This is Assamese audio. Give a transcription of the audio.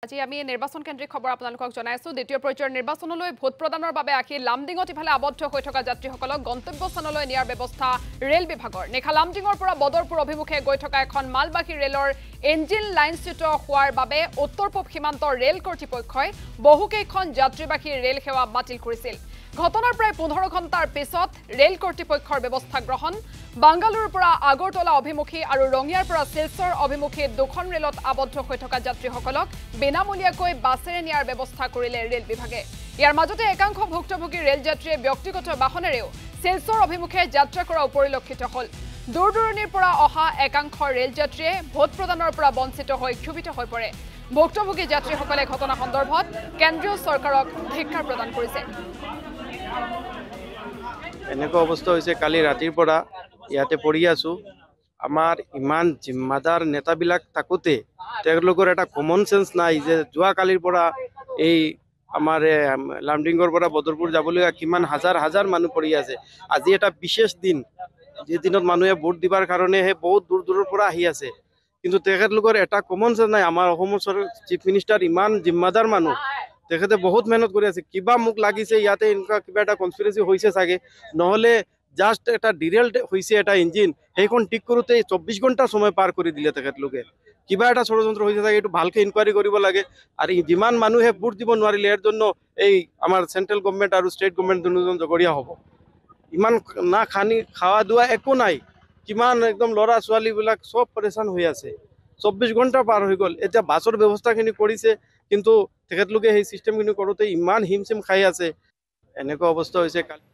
আজি আমি নিৰ্বাচন কেন্দ্ৰিক খবৰ আপোনালোকক জনাইছো। দ্বিতীয় পৰ্যায়ৰ নিৰ্বাচনলৈ ভোট প্ৰদানৰ বাবে আহি লামডিঙত ইফালে আবদ্ধ হৈ থকা যাত্ৰীসকলক গন্তব্যস্থানলৈ নিয়াৰ ব্যৱস্থা ৰেল বিভাগৰ। নিশা লামডিঙৰ পৰা বদৰপুৰ অভিমুখে গৈ থকা এখন মালবাহী ৰেলৰ ইঞ্জিন লাইনচ্যুত হোৱাৰ বাবে উত্তৰ পূব সীমান্তৰ ৰেল কৰ্তৃপক্ষই বহুকেইখন যাত্ৰীবাহী ৰেল সেৱা বাতিল কৰিছিল। ঘটনাৰ প্ৰায় 15 ঘণ্টাৰ পিছত ৰেল কৰ্তৃপক্ষৰ ব্যৱস্থা গ্ৰহণ। বাংগালুৰুৰ পৰা আগৰতলা অভিমুখী আৰু ৰঙিয়াৰ পৰা শিলচৰ অভিমুখী দুখন ৰেলত আবদ্ধ হৈ থকা যাত্ৰীসকলক বিনামূলীয়াকৈ বাছেৰে নিয়াৰ ব্যৱস্থা কৰিলে ৰেল বিভাগে। ইয়াৰ মাজতে একাংশ ভুক্তভোগী ৰেল যাত্ৰীয়ে ব্যক্তিগত বাহনেৰেও শিলচৰ অভিমুখে যাত্ৰা কৰা পৰিলক্ষিত হ'ল। দূৰ-দূৰণিৰ পৰা অহা একাংশ ৰেল যাত্ৰীয়ে ভোট প্ৰদানৰ পৰা বঞ্চিত হৈ ক্ষোভিত হৈ পৰে। ভুক্তভোগী যাত্ৰীসকলে ঘটনা সন্দৰ্ভত কেন্দ্ৰীয় চৰকাৰক ধিক্কাৰ প্ৰদান কৰিছে। এনেকুৱা অৱস্থা হৈছে, কালি ৰাতিৰ পৰা ইয়াতে পঢ়ি আছো। আমাৰ ইমান জিম্মাদাৰ নেতাবিলাক থাকোঁতে তেওঁলোকৰ এটা কমন চেন্স নাই যে যোৱাকালিৰ পৰা এই আমাৰ লামডিঙৰ পৰা বদৰপুৰ যাবলগীয়া কিমান হাজাৰ হাজাৰ মানুহ পৰি আছে। আজি এটা বিশেষ দিন, যি দিনত মানুহে ভোট দিবৰ কাৰণেহে বহুত দূৰ দূৰৰ পৰা আহি আছে, কিন্তু তেখেতলোকৰ এটা কমন চেন্স নাই। আমাৰ অসমৰ চিফ মিনিষ্টাৰ ইমান জিম্মাদাৰ মানুহ, তেখেতে বহুত মেহনত কৰি আছে। কিবা মোক লাগিছে ইয়াতে এনেকুৱা কিবা এটা কনস্পিৰেচি হৈছে চাগে, নহ'লে জাষ্ট এটা ডিৰেল হৈছে এটা ইঞ্জিন, সেইখন ঠিক কৰোঁতে 24 ঘণ্টা সময় পাৰ কৰি দিলে তেখেতলোকে। কিবা এটা ষড়যন্ত্ৰ হৈছে চাগে, এইটো ভালকৈ ইনকুৱাৰী কৰিব লাগে। আৰু যিমান মানুহে ভোট দিব নোৱাৰিলে ইয়াৰ জন্য এই আমাৰ চেণ্ট্ৰেল গভৰ্ণমেণ্ট আৰু ষ্টেট গভৰ্ণমেণ্ট দুয়োজন জগৰীয়া হ'ব। ইমান না খাৱা দোৱা একো নাই, কিমান একদম ল'ৰা ছোৱালীবিলাক চব পৰেচান হৈ আছে। 24 ঘণ্টা পাৰ হৈ গ'ল। এতিয়া বাছৰ ব্যৱস্থাখিনি কৰিছে, কিন্তু তেখেতলোকে সেই চিষ্টেমখিনি কৰোঁতে ইমান হিমচিম খাই আছে। এনেকুৱা অৱস্থা হৈছে কালি।